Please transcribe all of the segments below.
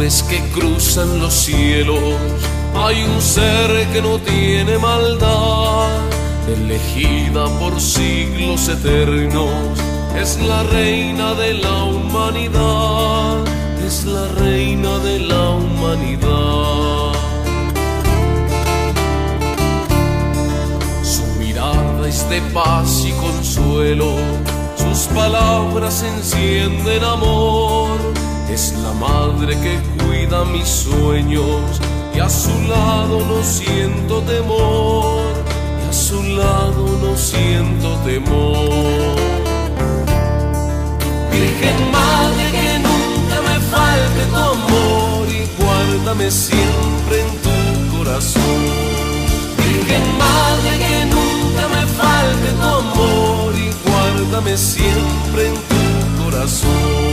nubes que cruzan los cielos, hay un ser que no tiene maldad, elegida por siglos eternos, es la reina de la humanidad, es la reina de la humanidad. Su mirada es de paz y consuelo, sus palabras encienden amor, es la madre que cuida mis sueños, y a su lado no siento temor, y a su lado no siento temor. Virgen Madre, que nunca me falte tu amor y guárdame siempre en tu corazón. Virgen Madre, que nunca me falte tu amor y guárdame siempre en tu corazón.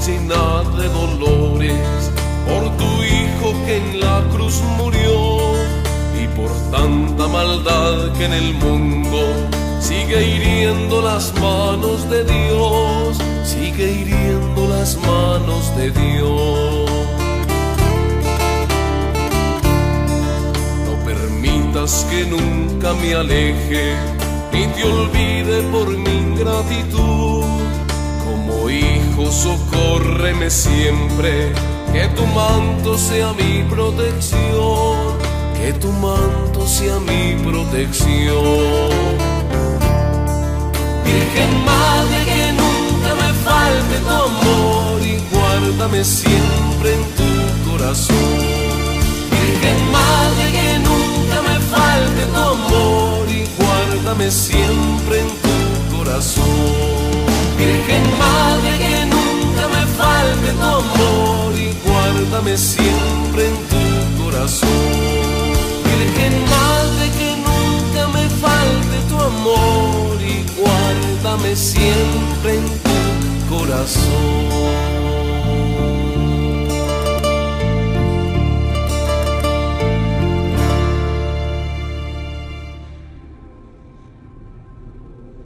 Llena de dolores por tu hijo que en la cruz murió y por tanta maldad que en el mundo sigue hiriendo las manos de Dios, sigue hiriendo las manos de Dios. No permitas que nunca me aleje ni te olvide por mi ingratitud. Como hijo, socórreme siempre, que tu manto sea mi protección, que tu manto sea mi protección. Virgen Madre, que nunca me falte tu amor y guárdame siempre en tu corazón. Virgen Madre, que nunca me falte tu amor y guárdame siempre en tu corazón. Virgen Madre, que nunca me falte tu amor y guárdame siempre en tu corazón. Virgen Madre, que nunca me falte tu amor y guárdame siempre en tu corazón.